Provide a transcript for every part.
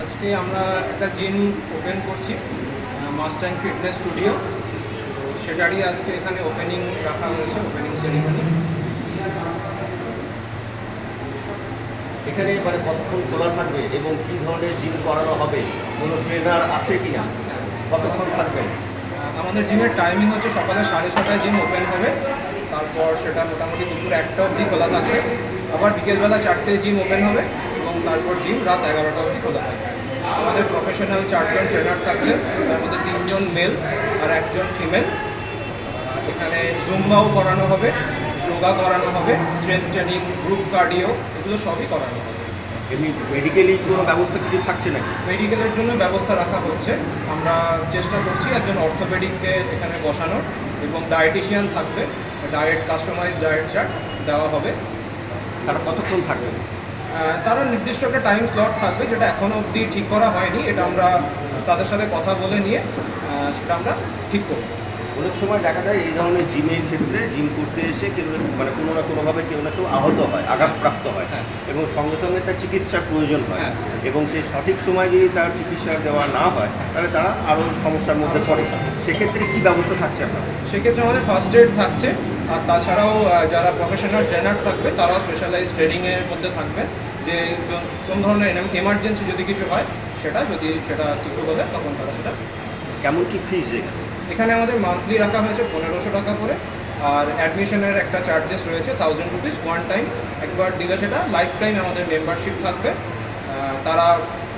আজকে আমরা একটা জিম ওপেন করছি, মাস্টাং ফিটনেস স্টুডিও। তো সেটারই আজকে এখানে ওপেনিং রাখা হয়েছে, ওপেনিং সেরিমনি। এখানে মানে কতক্ষণ খোলা থাকবে এবং কী ধরনের জিম করানো হবে, কোনো ট্রেনার আছে কি না, কতক্ষণ থাকবেন? আমাদের জিমের টাইমিং হচ্ছে সকালে 6:30টায় জিম ওপেন হবে, তারপর সেটা মোটামুটি দুপুর 1টা অবধি খোলা থাকবে। আবার বিকেলবেলা 4টেয় জিম ওপেন হবে এবং তারপর জিম রাত 11টা অবধি খোলা থাকবে। আমাদের প্রফেশনাল 4জন ট্রেনার থাকছে, তার মধ্যে 3জন মেল আর 1জন ফিমেল। এখানে জুম্বাও করানো হবে, যোগা করানো হবে, স্ট্রেংথ ট্রেনিং, গ্রুপ কার্ডিও, এগুলো সবই করানো হবে। এমনি মেডিকেলি কোনো ব্যবস্থা কিছু থাকছে নাকি? মেডিকেলের জন্য ব্যবস্থা রাখা হচ্ছে, আমরা চেষ্টা করছি একজন অর্থোপেডিককে এখানে বসানোর, এবং ডায়েটিশিয়ান থাকবে, ডায়েট কাস্টমাইজ ডায়েট চার্ট দেওয়া হবে। তারা কতক্ষণ থাকবে? তারা নির্দিষ্ট একটা টাইম স্লট থাকবে, যেটা এখনও অবধি ঠিক করা হয়নি। এটা আমরা তাদের সাথে কথা বলে নিয়ে সেটা আমরা ঠিক করব। অনেক সময় দেখা যায় এই ধরনের জিমের ক্ষেত্রে জিম করতে এসে কেউ মানে কোনো না কোনোভাবে কেউ না কেউ আহত হয়, আঘাতপ্রাপ্ত হয়, এবং সঙ্গে সঙ্গে তার চিকিৎসার প্রয়োজন হয়, এবং সেই সঠিক সময় যদি তার চিকিৎসা দেওয়া না হয় তাহলে তারা আরও সমস্যার মধ্যে পড়ে। সেক্ষেত্রে কী ব্যবস্থা থাকছে আপনার? সেক্ষেত্রে আমাদের ফার্স্ট এড থাকছে, আর তাছাড়াও যারা প্রফেশনাল ট্রেনার থাকবে তারাও স্পেশালাইজ ট্রেনিংয়ের মধ্যে থাকবে, যে কোন ধরনের এমার্জেন্সি যদি কিছু হয় সেটা কিছু হলে তখন তারা সেটা। কেমন কি ফিজ এখানে আমাদের মান্থলি রাখা হয়েছে 1500 টাকা করে, আর অ্যাডমিশনের একটা চার্জেস রয়েছে 1000 রুপিস ওয়ান টাইম। একবার দিলে সেটা লাইফ টাইম আমাদের মেম্বারশিপ থাকবে। তারা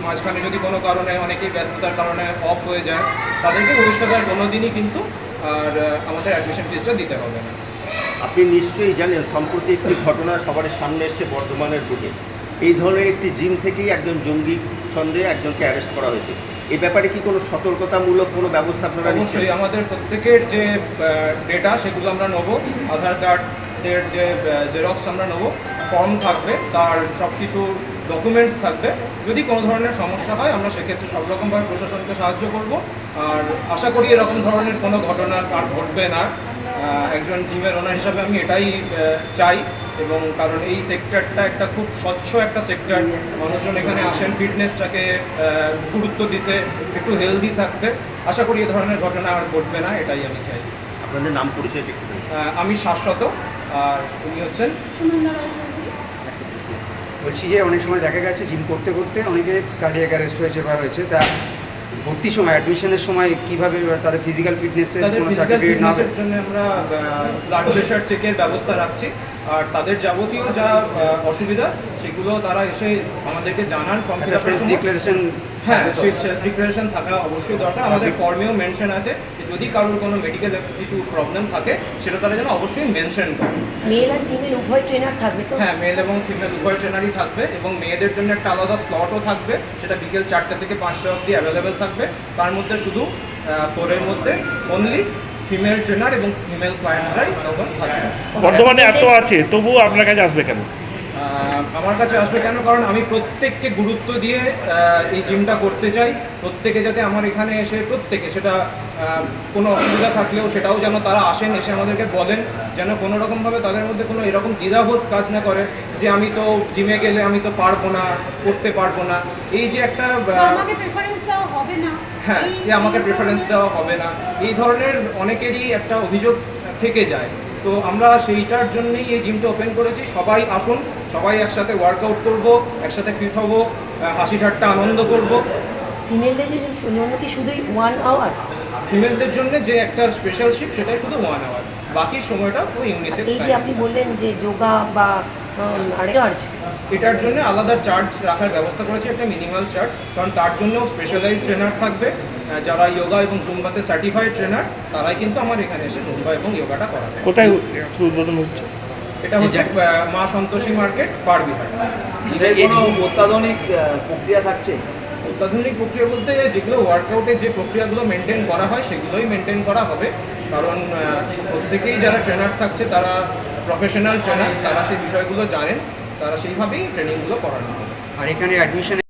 মাঝখানে যদি কোনো কারণে, অনেকেই ব্যস্ততার কারণে অফ হয়ে যায়, তাদেরকে ভবিষ্যতে আর কোনো দিনই কিন্তু আর আমাদের অ্যাডমিশন ফিসটা দিতে হবে না। আপনি নিশ্চয়ই জানেন সম্প্রতি একটি ঘটনা সবার সামনে এসছে বর্ধমানের বুকে। এই ধরনের একটি জিম থেকেই একজন জঙ্গি সন্দেহে একজনকে অ্যারেস্ট করা হয়েছে। এই ব্যাপারে কি কোনো সতর্কতামূলক কোনো ব্যবস্থা আপনারা নিচ্ছেন? অবশ্যই আমাদের প্রত্যেকের যে ডেটা সেগুলো আমরা নেবো, আধার কার্ডের যে জেরক্স আমরা নেবো, ফর্ম থাকবে, তার সব কিছু ডকুমেন্টস থাকবে। যদি কোনো ধরনের সমস্যা হয় আমরা সেক্ষেত্রে সব রকমভাবে প্রশাসনকে সাহায্য করব, আর আশা করি এরকম ধরনের কোনো ঘটনা আর ঘটবে না। একজন জিমের ওনার হিসাবে আমি এটাই চাই, এবং কারণ এই সেক্টরটা একটা খুব স্বচ্ছ একটা সেক্টর, মানুষজন এখানে আসেন ফিটনেসটাকে গুরুত্ব দিতে, একটু হেলদি থাকতে। আশা করি এ ধরনের ঘটনা আর ঘটবে না, এটাই আমি চাই। আপনাদের নাম পরিচয় একটু? আমি শাশ্বত, আর উনি হচ্ছেন সুনন্দা রায় চৌধুরী। বলছি যে অনেক সময় দেখা গেছে জিম করতে করতে অনেকে কার্ডিয়াক অ্যারেস্ট হয়েছে বা হয়েছে, তা ভর্তির সময় অ্যাডমিশনের সময় কীভাবে তাদের ফিজিক্যাল ফিটনেসের কোনো সার্টিফিকেট না ফিটনেসের জন্য আমরা ব্লাড প্রেশার চেকের ব্যবস্থা রাখছি, আর তাদের যাবতীয় যা অসুবিধা সেগুলো তারা এসে আমাদেরকে জানান। ফর্ম ফিল আপের সময় ডিক্লারেশন, হ্যাঁ, সেই সেলফ ডিক্লারেশন থাকা অবশ্যই দরকার। আমাদের ফর্মেও মেনশন আছে যে যদি কারোর কোনো মেডিকেল কিছু প্রবলেম থাকে সেটা তারা যেন অবশ্যই মেনশন করে। মেল আর ফিমেল উভয় ট্রেনার থাকবে তো? হ্যাঁ, মেল এবং ফিমেল উভয় ট্রেনারই থাকবে, এবং মেয়েদের জন্য একটা আলাদা স্লটও থাকবে, সেটা বিকেল 4টা থেকে 5টা অবধি অ্যাভেলেবেল থাকবে। তার মধ্যে শুধু 4-এর মধ্যে অনলি ফিমেল ট্রেনার এবং ফিমেল ক্লায়েন্টসরাই তখন থাকবে। বর্তমানে এত আছে, তবুও আপনার কাছে আসবে কেন? আমার কাছে আসবে কেন, কারণ আমি প্রত্যেককে গুরুত্ব দিয়ে এই জিমটা করতে চাই। প্রত্যেকে যাতে আমার এখানে এসে, প্রত্যেকে সেটা কোনো অসুবিধা থাকলেও সেটাও যেন তারা আসেন, এসে আমাদেরকে বলেন, যেন কোনো রকমভাবে তাদের মধ্যে কোনো এরকম দ্বিধাবোধ কাজ না করে যে আমি তো জিমে গেলে আমি তো পারবো না, করতে পারবো না। এই যে একটা আমাকে প্রেফারেন্স দেওয়া হবে না, হ্যাঁ, যে আমাকে প্রেফারেন্স দেওয়া হবে না, এই ধরনের অনেকেরই একটা অভিযোগ থেকে যায়। তো আমরা সেইটার জন্যই এই জিমটা ওপেন করেছি। সবাই আসুন, সবাই একসাথে ওয়ার্কআউট করব, একসাথে ফিট হব, হাসি ঠাট্টা আনন্দ করব। ফিমেলদের যে জন্য কি শুধুই 1 আওয়ার? ফিমেলদের জন্য যে একটা স্পেশাল শিপ সেটাই শুধু 1 আওয়ার, বাকি সময়টা পুরো ইউনিসেক্স। এই যে আপনি বললেন যে যোগা বা চার্জ, এটার জন্য আলাদা চার্জ রাখার ব্যবস্থা করেছি, একটা মিনিমাল চার্জ, কারণ তার জন্য স্পেশালাইজড ট্রেনার থাকবে, যারা যোগা এবং জুম্বাতে সার্টিফাইড ট্রেনার, তারাই কিন্তু আমার এখানে এসে জুম্বা এবং যোগাটা করাবে। কোথায় উদ্বোধন হচ্ছে? এটা হচ্ছে মা সন্তোষী মার্কেট, বারবিহাট। অত্যাধুনিক প্রক্রিয়া থাকছে? অত্যাধুনিক প্রক্রিয়া বলতে যেগুলো ওয়ার্কআউটে যে প্রক্রিয়াগুলো মেনটেন করা হয় সেগুলোই মেনটেন করা হবে, কারণ প্রত্যেকেই যারা ট্রেনার থাকছে তারা প্রফেশনাল ট্রেনার, তারা সেই বিষয়গুলো জানেন, তারা সেইভাবেই ট্রেনিংগুলো করানো হবে। আর এখানে অ্যাডমিশন